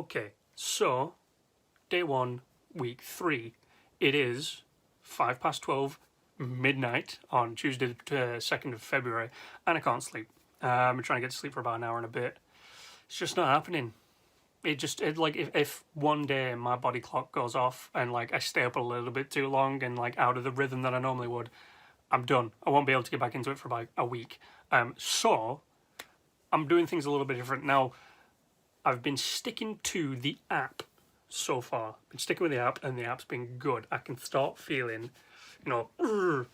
Okay, so day 1, week 3. It is 12:05 midnight on Tuesday the 2nd of February, and I can't sleep. I'm trying to get to sleep for about an hour and a bit. It's just not happening. Like if one day my body clock goes off and like I stay up a little bit too long and like out of the rhythm that I normally would, I'm done. I won't be able to get back into it for about a week. So I'm doing things a little bit different now. I've been sticking to the app so far. Been sticking with the app, and the app's been good. I can start feeling, doing all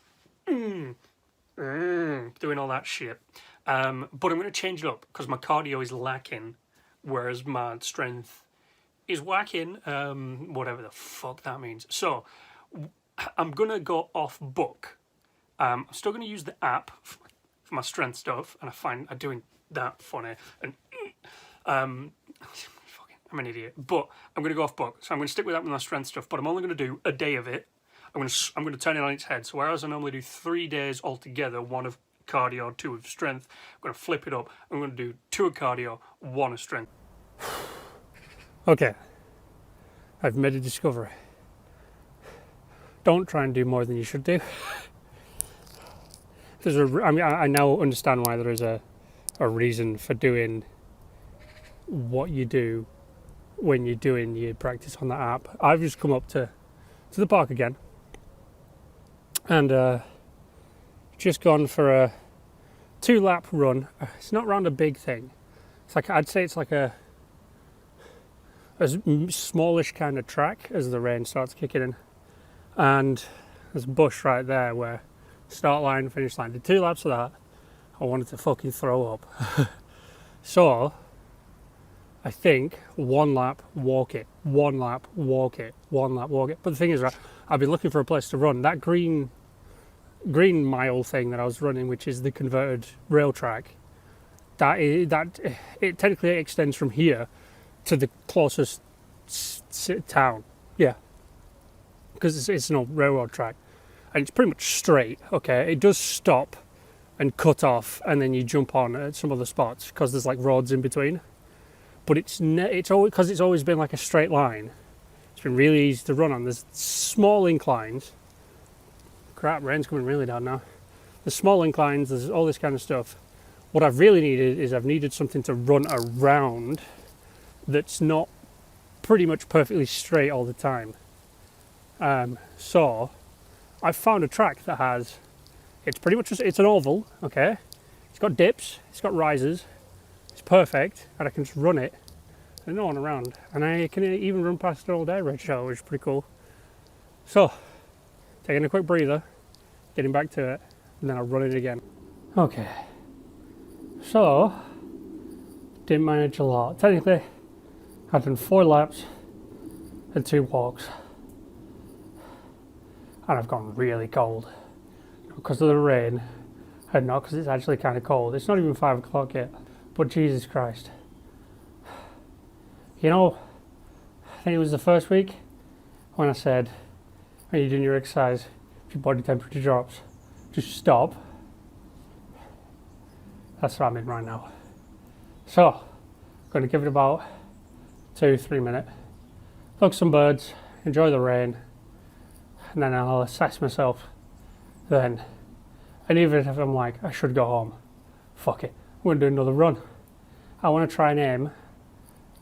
that shit. But I'm going to change it up because my cardio is lacking, whereas my strength is whacking. Whatever the fuck that means. So I'm going to go off book. I'm still going to use the app for my strength stuff, and I find I'm doing that funny. And I'm an idiot, but I'm going to go off book. So I'm going to stick with that with my strength stuff, but I'm only going to do a day of it. I'm going to turn it on its head. So whereas I normally do 3 days altogether, 1 of cardio, 2 of strength, I'm going to flip it up. I'm going to do 2 of cardio, 1 of strength. Okay, I've made a discovery. Don't try and do more than you should do. I now understand why there is a reason for doing what you do when you're doing your practice on the app. I've just come up to the park again and just gone for a 2-lap run. It's not round a big thing. It's like, I'd say it's like a smallish kind of track as the rain starts kicking in, and there's a bush right there where start line, finish line. Did 2 laps of that. I wanted to fucking throw up. So I think 1 lap, walk it, 1 lap, walk it, 1 lap, walk it. But the thing is, right, I've been looking for a place to run. That green mile thing that I was running, which is the converted rail track, it technically extends from here to the closest town. Yeah, because it's an old railroad track, and it's pretty much straight. Okay, it does stop and cut off, and then you jump on at some other spots because there's like roads in between. But it's always, because it's always been like a straight line. It's been really easy to run on. There's small inclines. Crap, rain's coming really down now. There's small inclines. There's all this kind of stuff. What I've really needed is I've needed something to run around that's not pretty much perfectly straight all the time. So I've found a track that has. It's pretty much it's an oval, okay? It's got dips, it's got rises, it's perfect, and I can just run it. There's no one around. And I can even run past an old air raid show, which is pretty cool. So, taking a quick breather, getting back to it, and then I'll run it again. Okay. So, didn't manage a lot. Technically, I've done 4 laps and 2 walks. And I've gone really cold. Because of the rain, and not because it's actually kind of cold. It's not even 5 o'clock yet, but Jesus Christ. You know, I think it was the first week when I said, when you're doing your exercise, if your body temperature drops, just stop. That's what I'm in right now. So, I'm going to give it about 2-3 minutes. Look some birds, enjoy the rain, and then I'll assess myself then. And even if I'm like, I should go home, fuck it, I'm going to do another run. I want to try and aim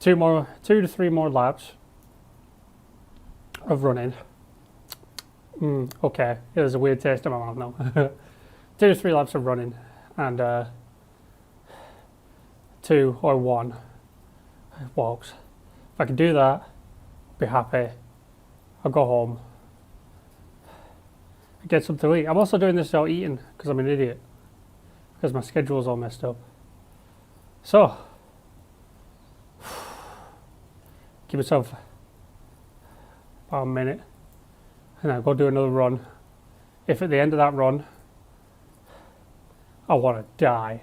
2 to 3 more laps of running. Okay, yeah, there's a weird taste in my mouth now. 2 to 3 laps of running, and 2 or 1 walks. If I can do that, I'll be happy. I'll go home, get something to eat. I'm also doing this without eating because I'm an idiot, because my schedule's all messed up. So, give myself about a minute and I'll go do another run. If at the end of that run I want to die,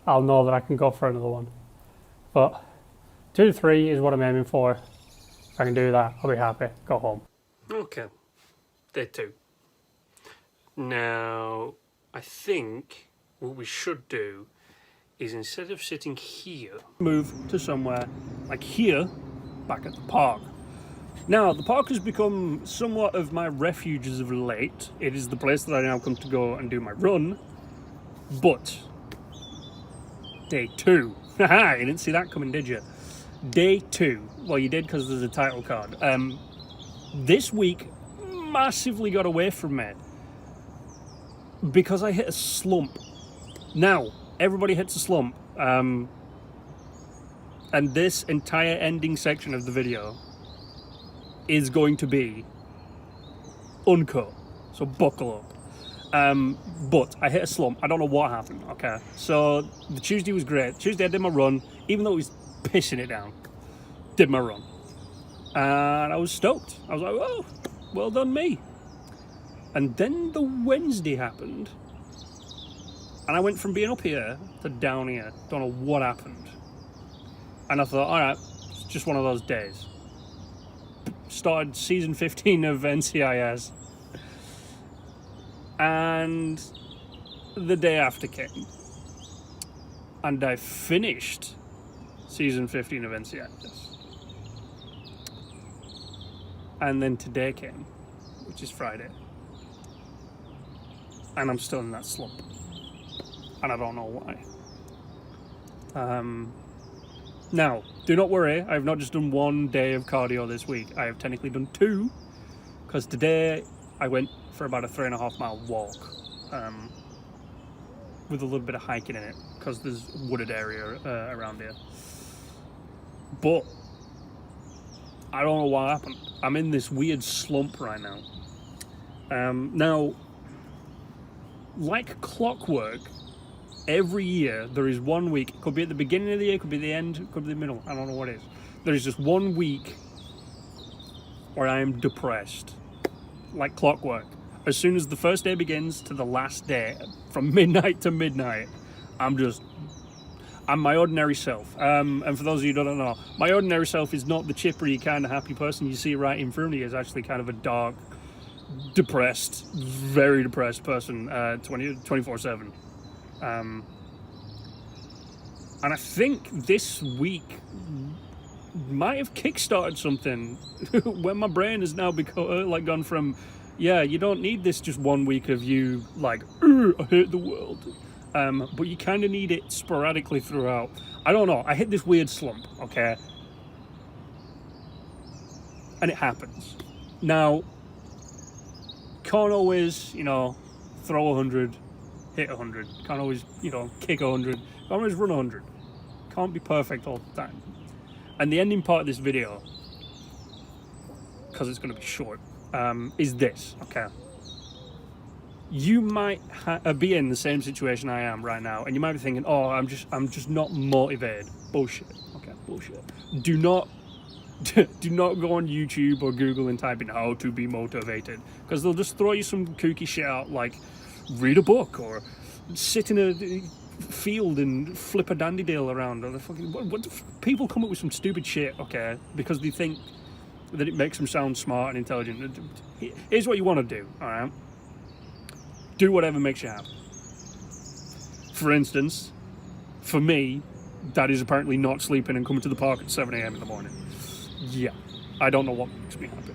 I'll know that I can go for another one. But 2 to 3 is what I'm aiming for. If I can do that, I'll be happy. Go home. Okay, day 2. Now, I think what we should do is, instead of sitting here, move to somewhere like here, back at the park. Now, the park has become somewhat of my refuge as of late. It is the place that I now come to go and do my run. But day 2. Haha, you didn't see that coming, did you? Day 2. Well, you did because there's a title card. This week massively got away from me because I hit a slump. Now, everybody hits a slump. And this entire ending section of the video is going to be uncut. So buckle up. But I hit a slump. I don't know what happened, okay? So the Tuesday was great. Tuesday I did my run, even though it was pissing it down. Did my run. And I was stoked. I was like, oh, well done me. And then the Wednesday happened. And I went from being up here to down here. Don't know what happened. And I thought, all right, it's just one of those days. Started season 15 of NCIS. And the day after came. And I finished season 15 of NCIS. And then today came, which is Friday. And I'm still in that slump. And I don't know why. Now, do not worry, I have not just done one day of cardio this week. I have technically done 2. Because today I went for about a 3.5 mile walk. With a little bit of hiking in it. Because there's a wooded area around here. But I don't know what happened. I'm in this weird slump right now. Now, like clockwork, every year there is 1 week. It could be at the beginning of the year, it could be the end, it could be the middle. I don't know what it is. There is just 1 week where I am depressed. Like clockwork. As soon as the first day begins to the last day, from midnight to midnight, I'm my ordinary self. And for those of you who don't know, my ordinary self is not the chippery kind of happy person you see right in front of you. It's actually kind of a dark, depressed, very depressed person 24/7. And I think this week might have kickstarted something when my brain has now gone from, yeah, you don't need this just 1 week of you like, I hate the world. But you kind of need it sporadically throughout. I don't know. I hit this weird slump, okay? And it happens. Now, can't always, throw 100, hit 100. Can't always, kick 100. Can't always run 100. Can't be perfect all the time. And the ending part of this video, because it's going to be short, is this, okay? You might be in the same situation I am right now, and you might be thinking, "Oh, I'm just not motivated." Bullshit. Okay, bullshit. Do not go on YouTube or Google and type in "how to be motivated," because they'll just throw you some kooky shit out like read a book or sit in a field and flip a dandelion around, or the fucking people come up with some stupid shit, okay, because they think that it makes them sound smart and intelligent. Here's what you want to do, all right? Do whatever makes you happy. For instance, for me, that is apparently not sleeping and coming to the park at 7 a.m. in the morning. Yeah, I don't know what makes me happy.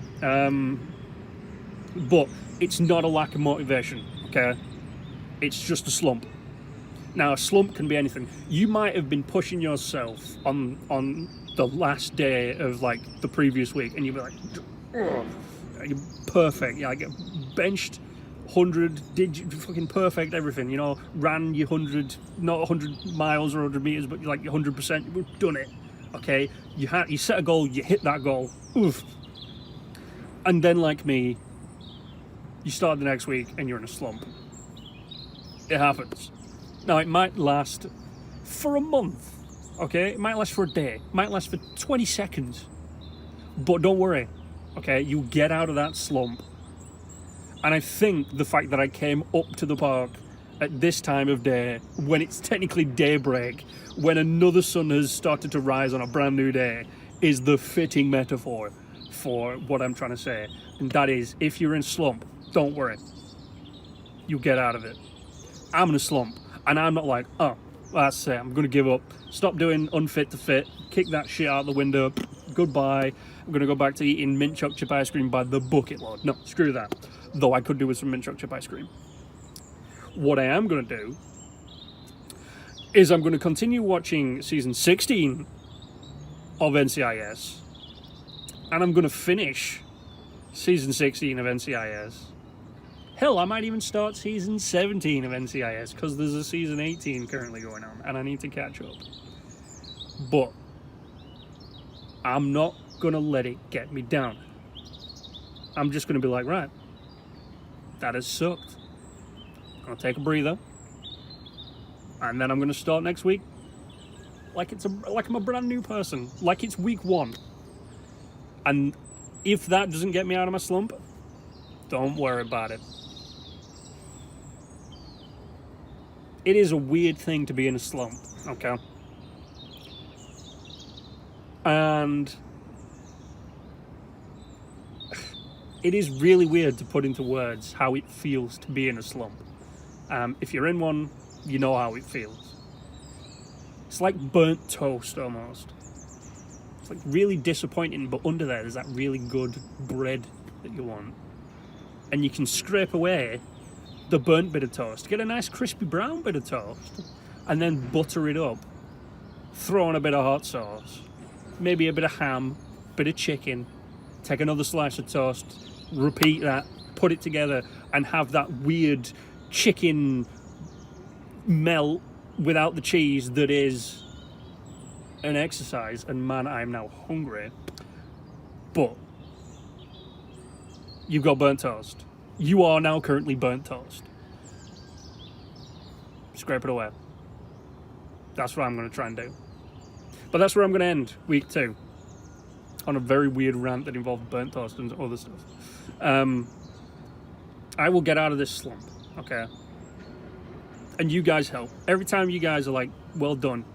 But it's not a lack of motivation, okay? It's just a slump. Now, a slump can be anything. You might have been pushing yourself on the last day of, like, the previous week, and you'll be like, oh, you're perfect. Yeah, I get benched 100, did fucking perfect everything, ran your 100, not 100 miles or 100 meters, but like 100%, you've done it, okay? You set a goal, you hit that goal, oof. And then, like me, you start the next week and you're in a slump. It happens. Now, it might last for a month, okay? It might last for a day, it might last for 20 seconds, but don't worry, okay? You'll get out of that slump. And I think the fact that I came up to the park at this time of day, when it's technically daybreak, when another sun has started to rise on a brand new day, is the fitting metaphor for what I'm trying to say. And that is, if you're in slump, don't worry. You'll get out of it. I'm in a slump, and I'm not like, oh, that's it, I'm going to give up. Stop doing unfit to fit, kick that shit out the window, Goodbye. I'm going to go back to eating mint chocolate chip ice cream by the bucket load. No, screw that. Though I could do with some mint chocolate chip ice cream. What I am going to do is I'm going to continue watching season 16 of NCIS. And I'm going to finish season 16 of NCIS. Hell, I might even start season 17 of NCIS because there's a season 18 currently going on and I need to catch up. But I'm not going to let it get me down. I'm just going to be like, right, that has sucked. I'm going to take a breather. And then I'm going to start next week like I'm a brand new person. Like it's week 1. And if that doesn't get me out of my slump, don't worry about it. It is a weird thing to be in a slump, okay? And it is really weird to put into words how it feels to be in a slump. If you're in one, you know how it feels. It's like burnt toast almost. It's like really disappointing, but under there's that really good bread that you want. And you can scrape away the burnt bit of toast, get a nice crispy brown bit of toast, and then butter it up. Throw on a bit of hot sauce, maybe a bit of ham, bit of chicken, take another slice of toast, repeat that, put it together, and have that weird chicken melt without the cheese that is an exercise. And man, I'm now hungry. But you've got burnt toast. You are now currently burnt toast. Scrape it away. That's what I'm going to try and do. But that's where I'm going to end week 2. On a very weird rant that involved burnt toast and other stuff. I will get out of this slump, okay? And you guys help. Every time you guys are like, well done,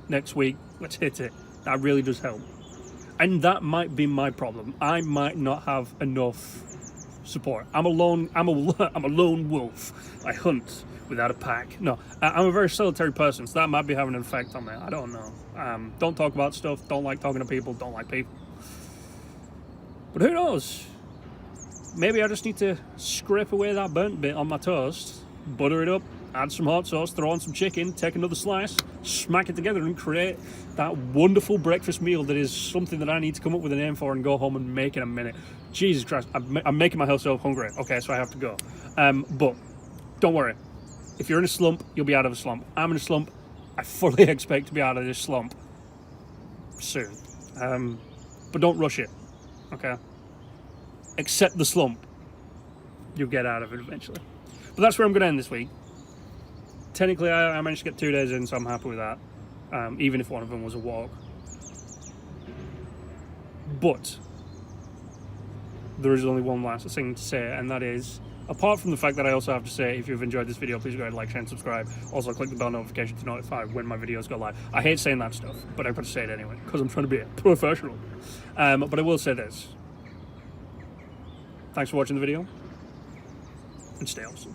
next week, let's hit it. That really does help. And that might be my problem. I might not have enough support. I'm a lone wolf. I hunt without a pack. No, I'm a very solitary person, so that might be having an effect on me. I don't know. Don't talk about stuff. Don't like talking to people. Don't like people. But who knows? Maybe I just need to scrape away that burnt bit on my toast, butter it up, add some hot sauce, throw on some chicken, take another slice, smack it together and create that wonderful breakfast meal that is something that I need to come up with a name for and go home and make in a minute. Jesus Christ, I'm making myself hungry. Okay, so I have to go. But don't worry. If you're in a slump, you'll be out of a slump. I'm in a slump. I fully expect to be out of this slump soon. But don't rush it, okay? Accept the slump. You'll get out of it eventually. But that's where I'm going to end this week. Technically, I managed to get 2 days in, so I'm happy with that. Even if one of them was a walk. But there is only one last thing to say, and that is, apart from the fact that I also have to say, if you've enjoyed this video, please go ahead and like, share, and subscribe. Also, click the bell notification to notify when my videos go live. I hate saying that stuff, but I've got to say it anyway, because I'm trying to be a professional. But I will say this. Thanks for watching the video, and stay awesome.